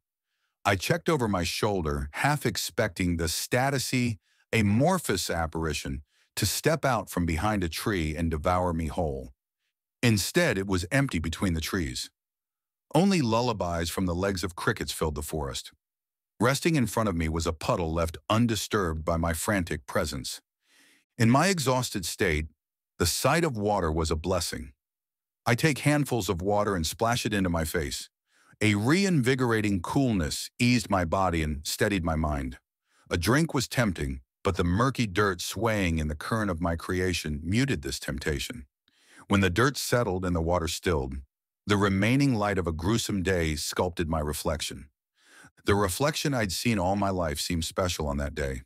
I checked over my shoulder, half expecting the statusy, amorphous apparition to step out from behind a tree and devour me whole. Instead, it was empty between the trees. Only lullabies from the legs of crickets filled the forest. Resting in front of me was a puddle left undisturbed by my frantic presence. In my exhausted state, the sight of water was a blessing. I take handfuls of water and splash it into my face. A reinvigorating coolness eased my body and steadied my mind. A drink was tempting, but the murky dirt swaying in the current of my creation muted this temptation. When the dirt settled and the water stilled, the remaining light of a gruesome day sculpted my reflection. The reflection I'd seen all my life seemed special on that day.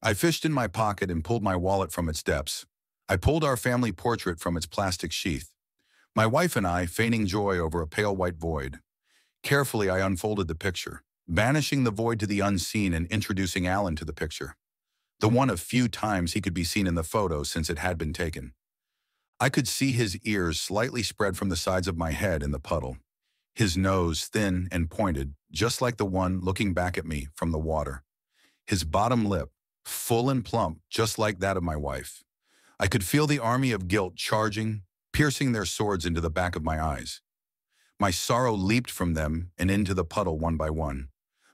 I fished in my pocket and pulled my wallet from its depths. I pulled our family portrait from its plastic sheath. My wife and I feigning joy over a pale white void. Carefully, I unfolded the picture, banishing the void to the unseen and introducing Alan to the picture. The one of few times he could be seen in the photo since it had been taken. I could see his ears slightly spread from the sides of my head in the puddle. His nose thin and pointed, just like the one looking back at me from the water. His bottom lip, full and plump, just like that of my wife. I could feel the army of guilt charging, piercing their swords into the back of my eyes. My sorrow leaped from them and into the puddle one by one.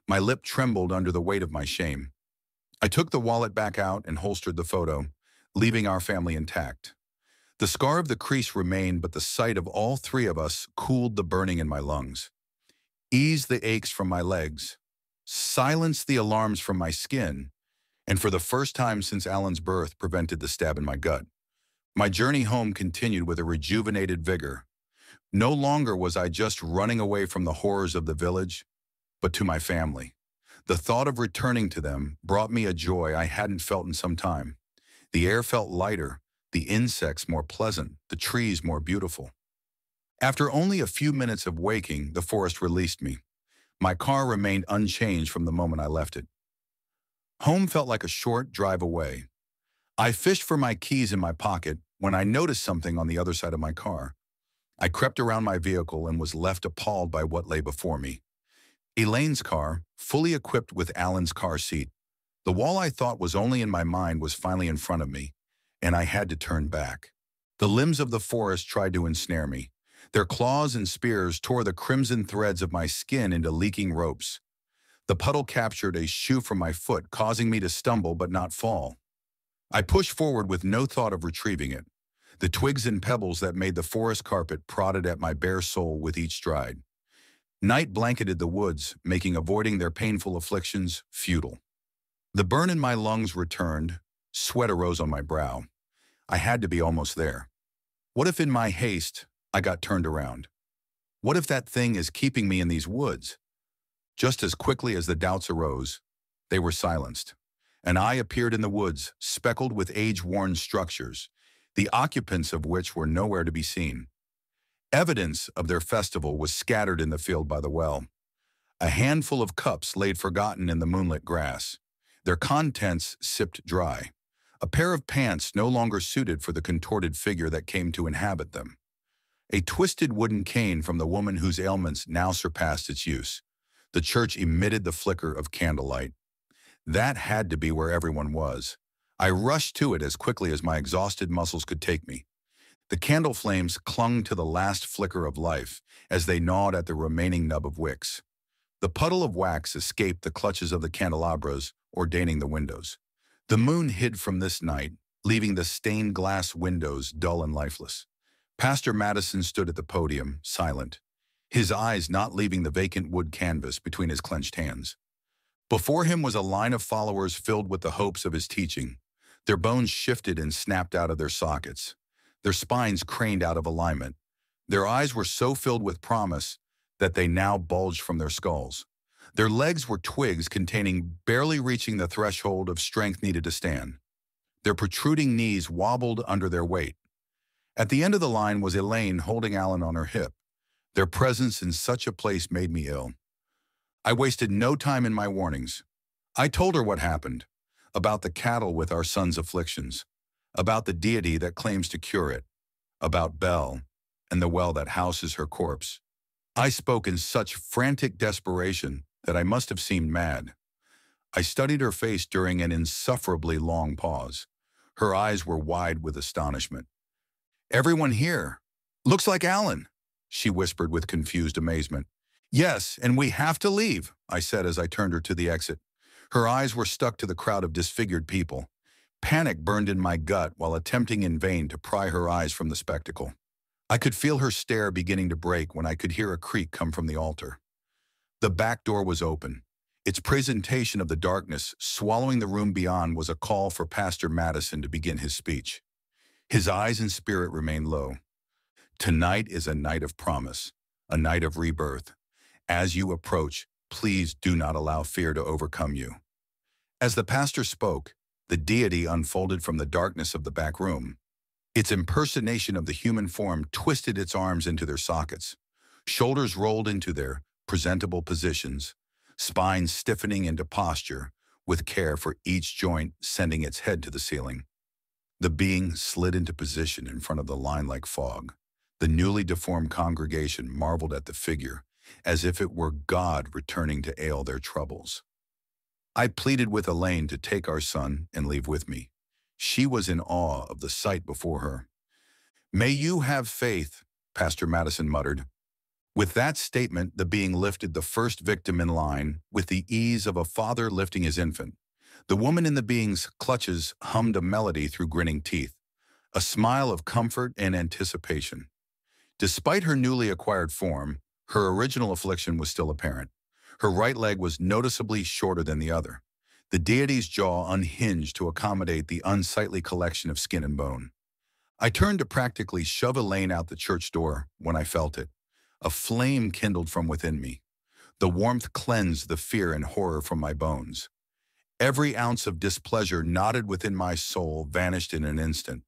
My lip trembled under the weight of my shame. I took the wallet back out and holstered the photo, leaving our family intact. The scar of the crease remained, but the sight of all three of us cooled the burning in my lungs, eased the aches from my legs, silenced the alarms from my skin, and for the first time since Alan's birth prevented the stab in my gut. My journey home continued with a rejuvenated vigor. No longer was I just running away from the horrors of the village, but to my family. The thought of returning to them brought me a joy I hadn't felt in some time. The air felt lighter, the insects more pleasant, the trees more beautiful. After only a few minutes of waking, the forest released me. My car remained unchanged from the moment I left it. Home felt like a short drive away. I fished for my keys in my pocket when I noticed something on the other side of my car. I crept around my vehicle and was left appalled by what lay before me. Elaine's car, fully equipped with Alan's car seat. The wall I thought was only in my mind was finally in front of me, and I had to turn back. The limbs of the forest tried to ensnare me. Their claws and spears tore the crimson threads of my skin into leaking ropes. The puddle captured a shoe from my foot, causing me to stumble but not fall. I pushed forward with no thought of retrieving it. The twigs and pebbles that made the forest carpet prodded at my bare soul with each stride. Night blanketed the woods, making avoiding their painful afflictions futile. The burn in my lungs returned. Sweat arose on my brow. I had to be almost there. What if in my haste, I got turned around? What if that thing is keeping me in these woods? Just as quickly as the doubts arose, they were silenced. An eye appeared in the woods, speckled with age-worn structures, the occupants of which were nowhere to be seen. Evidence of their festival was scattered in the field by the well. A handful of cups laid forgotten in the moonlit grass, their contents sipped dry. A pair of pants no longer suited for the contorted figure that came to inhabit them. A twisted wooden cane from the woman whose ailments now surpassed its use. The church emitted the flicker of candlelight. That had to be where everyone was. I rushed to it as quickly as my exhausted muscles could take me. The candle flames clung to the last flicker of life as they gnawed at the remaining nub of wicks. The puddle of wax escaped the clutches of the candelabras, ordaining the windows. The moon hid from this night, leaving the stained glass windows dull and lifeless. Pastor Madison stood at the podium, silent, his eyes not leaving the vacant wood canvas between his clenched hands. Before him was a line of followers filled with the hopes of his teaching. Their bones shifted and snapped out of their sockets. Their spines craned out of alignment. Their eyes were so filled with promise that they now bulged from their skulls. Their legs were twigs containing barely reaching the threshold of strength needed to stand. Their protruding knees wobbled under their weight. At the end of the line was Elaine holding Alan on her hip. Their presence in such a place made me ill. I wasted no time in my warnings. I told her what happened, about the cattle with our son's afflictions, about the deity that claims to cure it, about Belle and the well that houses her corpse. I spoke in such frantic desperation that I must have seemed mad. I studied her face during an insufferably long pause. Her eyes were wide with astonishment. "Everyone here. Looks like Alan," she whispered with confused amazement. "Yes, and we have to leave," I said as I turned her to the exit. Her eyes were stuck to the crowd of disfigured people. Panic burned in my gut while attempting in vain to pry her eyes from the spectacle. I could feel her stare beginning to break when I could hear a creak come from the altar. The back door was open. Its presentation of the darkness swallowing the room beyond was a call for Pastor Madison to begin his speech. His eyes and spirit remained low. "Tonight is a night of promise, a night of rebirth. As you approach, please do not allow fear to overcome you." As the pastor spoke, the deity unfolded from the darkness of the back room. Its impersonation of the human form twisted its arms into their sockets. Shoulders rolled into their presentable positions, spines stiffening into posture, with care for each joint sending its head to the ceiling. The being slid into position in front of the line like fog. The newly deformed congregation marveled at the figure, as if it were God returning to ail their troubles. I pleaded with Elaine to take our son and leave with me. She was in awe of the sight before her. "May you have faith," Pastor Madison muttered. With that statement, the being lifted the first victim in line with the ease of a father lifting his infant. The woman in the being's clutches hummed a melody through grinning teeth, a smile of comfort and anticipation. Despite her newly acquired form, her original affliction was still apparent. Her right leg was noticeably shorter than the other. The deity's jaw unhinged to accommodate the unsightly collection of skin and bone. I turned to practically shove Elaine out the church door when I felt it. A flame kindled from within me. The warmth cleansed the fear and horror from my bones. Every ounce of displeasure knotted within my soul vanished in an instant.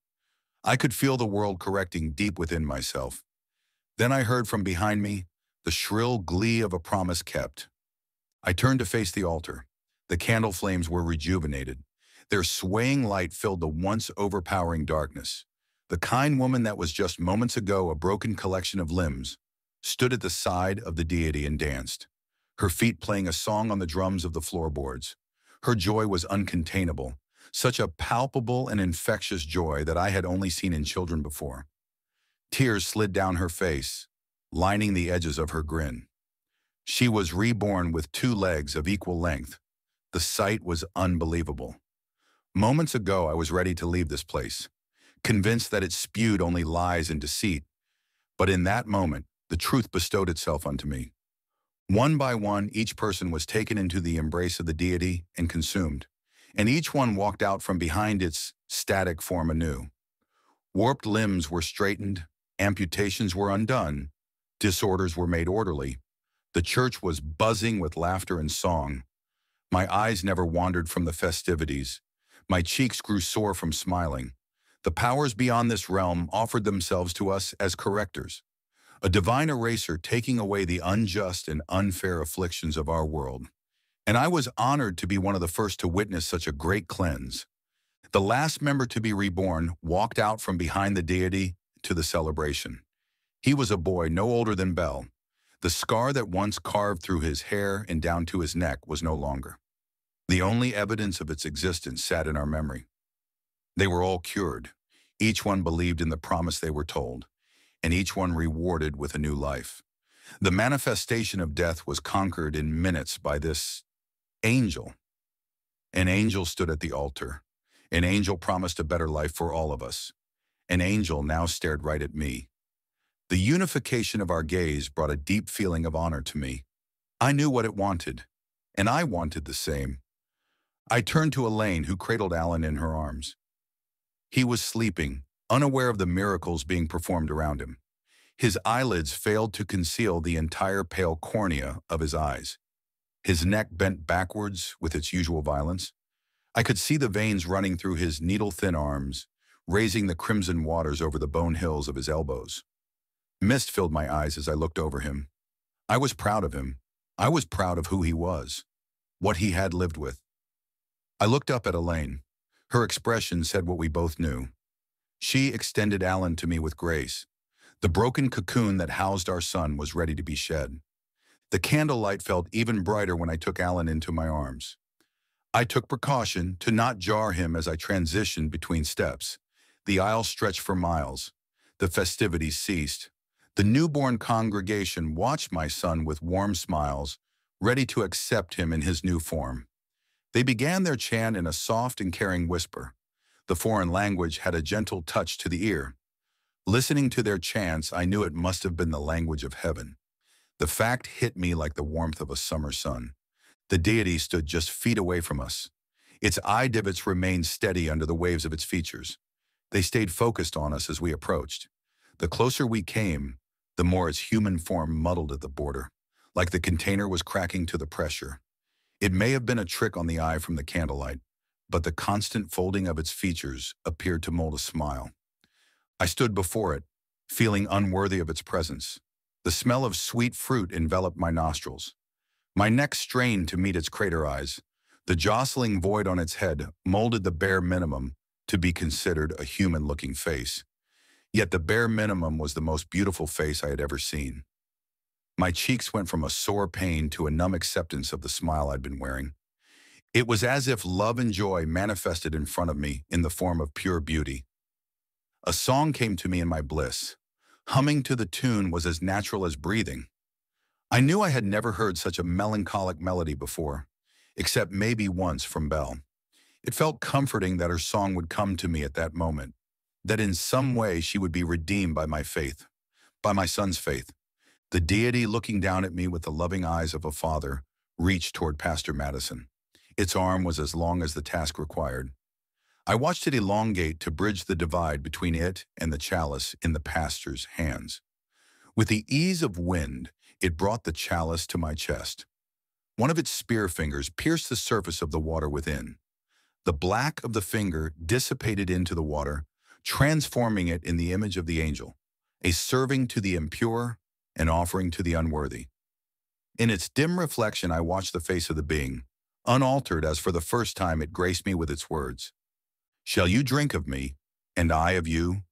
I could feel the world correcting deep within myself. Then I heard from behind me the shrill glee of a promise kept. I turned to face the altar. The candle flames were rejuvenated. Their swaying light filled the once overpowering darkness. The kind woman that was just moments ago a broken collection of limbs stood at the side of the deity and danced, her feet playing a song on the drums of the floorboards. Her joy was uncontainable, such a palpable and infectious joy that I had only seen in children before. Tears slid down her face, lining the edges of her grin. She was reborn with 2 legs of equal length. The sight was unbelievable. Moments ago, I was ready to leave this place, convinced that it spewed only lies and deceit. But in that moment, the truth bestowed itself unto me. One by one, each person was taken into the embrace of the deity and consumed, and each one walked out from behind its static form anew. Warped limbs were straightened, amputations were undone, disorders were made orderly. The church was buzzing with laughter and song. My eyes never wandered from the festivities. My cheeks grew sore from smiling. The powers beyond this realm offered themselves to us as correctors, a divine eraser taking away the unjust and unfair afflictions of our world. And I was honored to be one of the first to witness such a great cleanse. The last member to be reborn walked out from behind the deity to the celebration. He was a boy no older than Bel. The scar that once carved through his hair and down to his neck was no longer. The only evidence of its existence sat in our memory. They were all cured. Each one believed in the promise they were told, and each one rewarded with a new life. The manifestation of death was conquered in minutes by this angel. An angel stood at the altar. An angel promised a better life for all of us. An angel now stared right at me. The unification of our gaze brought a deep feeling of honor to me. I knew what it wanted, and I wanted the same. I turned to Elaine, who cradled Alan in her arms. He was sleeping, unaware of the miracles being performed around him. His eyelids failed to conceal the entire pale cornea of his eyes. His neck bent backwards with its usual violence. I could see the veins running through his needle-thin arms, raising the crimson waters over the bone hills of his elbows. Mist filled my eyes as I looked over him. I was proud of him. I was proud of who he was, what he had lived with. I looked up at Elaine. Her expression said what we both knew. She extended Alan to me with grace. The broken cocoon that housed our son was ready to be shed. The candlelight felt even brighter when I took Alan into my arms. I took precaution to not jar him as I transitioned between steps. The aisle stretched for miles. The festivities ceased. The newborn congregation watched my son with warm smiles, ready to accept him in his new form. They began their chant in a soft and caring whisper. The foreign language had a gentle touch to the ear. Listening to their chants, I knew it must have been the language of heaven. The fact hit me like the warmth of a summer sun. The deity stood just feet away from us. Its eye divots remained steady under the waves of its features. They stayed focused on us as we approached. The closer we came, the more its human form muddled at the border, like the container was cracking to the pressure. It may have been a trick on the eye from the candlelight, but the constant folding of its features appeared to mold a smile. I stood before it, feeling unworthy of its presence. The smell of sweet fruit enveloped my nostrils. My neck strained to meet its crater eyes. The jostling void on its head molded the bare minimum to be considered a human-looking face. Yet the bare minimum was the most beautiful face I had ever seen. My cheeks went from a sore pain to a numb acceptance of the smile I'd been wearing. It was as if love and joy manifested in front of me in the form of pure beauty. A song came to me in my bliss. Humming to the tune was as natural as breathing. I knew I had never heard such a melancholic melody before, except maybe once from Bel. It felt comforting that her song would come to me at that moment, that in some way she would be redeemed by my faith, by my son's faith. The deity, looking down at me with the loving eyes of a father, reached toward Pastor Madison. Its arm was as long as the task required. I watched it elongate to bridge the divide between it and the chalice in the pastor's hands. With the ease of wind, it brought the chalice to my chest. One of its spear fingers pierced the surface of the water within. The black of the finger dissipated into the water, transforming it in the image of the angel, a serving to the impure, an offering to the unworthy. In its dim reflection, I watched the face of the being, unaltered as for the first time it graced me with its words. "Shall you drink of me, and I of you?"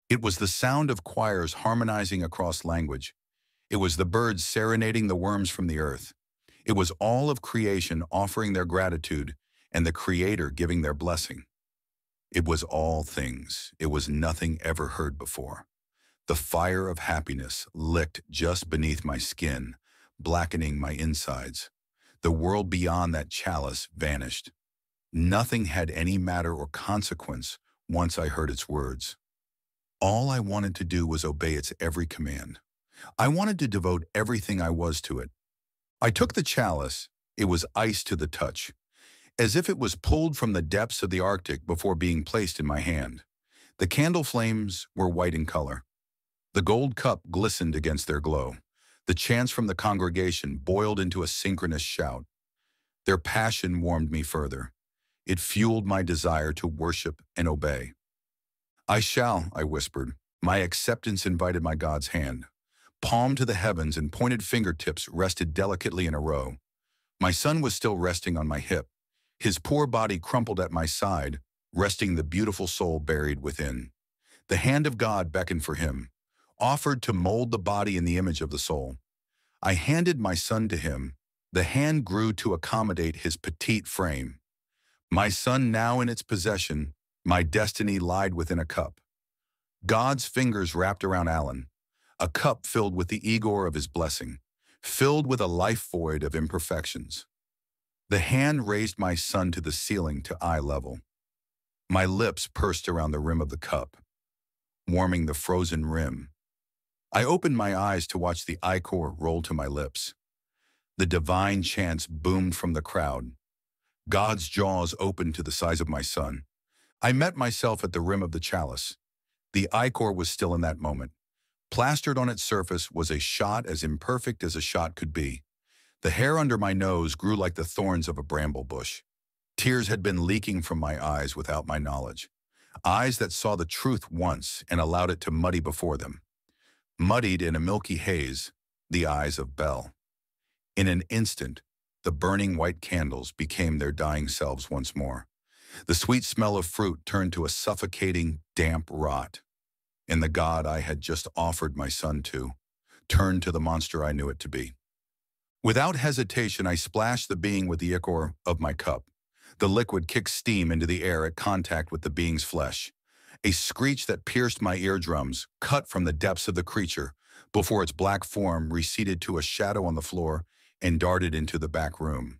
It was the sound of choirs harmonizing across language. It was the birds serenading the worms from the earth. It was all of creation offering their gratitude and the Creator giving their blessing. It was all things. It was nothing ever heard before. The fire of happiness licked just beneath my skin, blackening my insides. The world beyond that chalice vanished. Nothing had any matter or consequence once I heard its words. All I wanted to do was obey its every command. I wanted to devote everything I was to it. I took the chalice. It was ice to the touch, as if it was pulled from the depths of the Arctic before being placed in my hand. The candle flames were white in color. The gold cup glistened against their glow. The chants from the congregation boiled into a synchronous shout. Their passion warmed me further. It fueled my desire to worship and obey. "I shall," I whispered. My acceptance invited my God's hand. Palm to the heavens and pointed fingertips rested delicately in a row. My son was still resting on my hip, his poor body crumpled at my side, resting the beautiful soul buried within. The hand of God beckoned for him, offered to mold the body in the image of the soul. I handed my son to him. The hand grew to accommodate his petite frame. My son now in its possession, my destiny lied within a cup. God's fingers wrapped around Alan, a cup filled with the Igor of his blessing, filled with a life void of imperfections. The hand raised my son to the ceiling to eye level. My lips pursed around the rim of the cup, warming the frozen rim. I opened my eyes to watch the ichor roll to my lips. The divine chants boomed from the crowd. God's jaws opened to the size of my son. I met myself at the rim of the chalice. The ichor was still in that moment. Plastered on its surface was a shot as imperfect as a shot could be. The hair under my nose grew like the thorns of a bramble bush. Tears had been leaking from my eyes without my knowledge. Eyes that saw the truth once and allowed it to muddy before them. Muddied in a milky haze, the eyes of Belle. In an instant, the burning white candles became their dying selves once more. The sweet smell of fruit turned to a suffocating, damp rot. And the God I had just offered my son to turned to the monster I knew it to be. Without hesitation, I splashed the being with the ichor of my cup. The liquid kicked steam into the air at contact with the being's flesh. A screech that pierced my eardrums, cut from the depths of the creature, before its black form receded to a shadow on the floor and darted into the back room.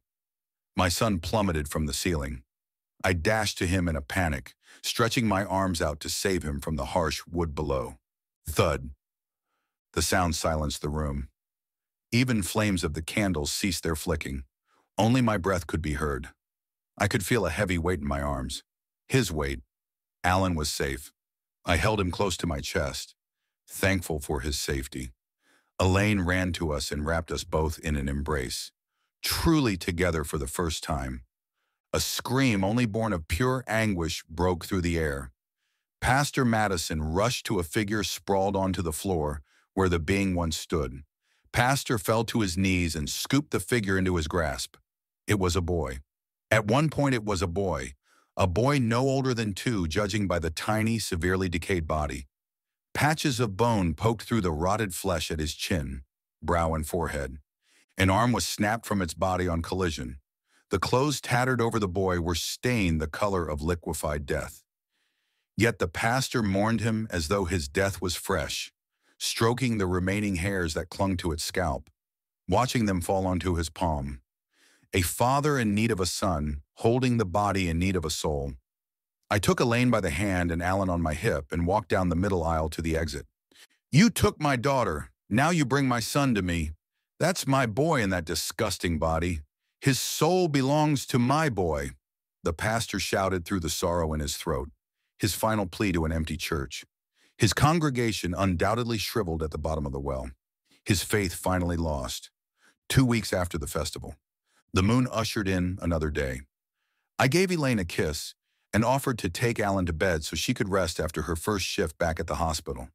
My son plummeted from the ceiling. I dashed to him in a panic, stretching my arms out to save him from the harsh wood below. Thud. The sound silenced the room. Even flames of the candles ceased their flicking. Only my breath could be heard. I could feel a heavy weight in my arms. His weight. Alan was safe. I held him close to my chest, thankful for his safety. Elaine ran to us and wrapped us both in an embrace, truly together for the first time. A scream only born of pure anguish broke through the air. Pastor Madison rushed to a figure sprawled onto the floor where the being once stood. Pastor fell to his knees and scooped the figure into his grasp. It was a boy. At one point it was a boy no older than 2, judging by the tiny, severely decayed body. Patches of bone poked through the rotted flesh at his chin, brow, and forehead. An arm was snapped from its body on collision. The clothes tattered over the boy were stained the color of liquefied death. Yet the pastor mourned him as though his death was fresh, stroking the remaining hairs that clung to its scalp, watching them fall onto his palm. A father in need of a son, holding the body in need of a soul. I took Elaine by the hand and Alan on my hip and walked down the middle aisle to the exit. "You took my daughter. Now you bring my son to me. That's my boy in that disgusting body. His soul belongs to my boy," the pastor shouted through the sorrow in his throat, his final plea to an empty church. His congregation undoubtedly shriveled at the bottom of the well, his faith finally lost. 2 weeks after the festival, the moon ushered in another day. I gave Elaine a kiss and offered to take Alan to bed so she could rest after her first shift back at the hospital.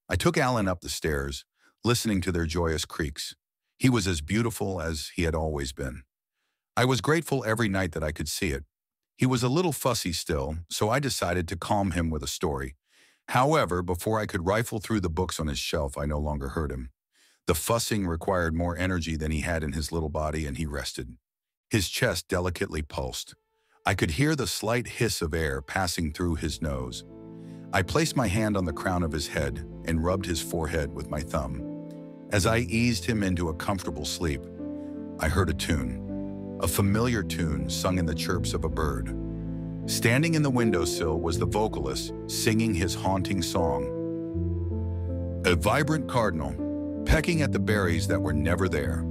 I took Alan up the stairs, listening to their joyous creaks. He was as beautiful as he had always been. I was grateful every night that I could see it. He was a little fussy still, so I decided to calm him with a story. However, before I could rifle through the books on his shelf, I no longer heard him. The fussing required more energy than he had in his little body, and he rested. His chest delicately pulsed. I could hear the slight hiss of air passing through his nose. I placed my hand on the crown of his head and rubbed his forehead with my thumb. As I eased him into a comfortable sleep, I heard a tune, a familiar tune sung in the chirps of a bird. Standing in the windowsill was the vocalist singing his haunting song. A vibrant cardinal, pecking at the berries that were never there.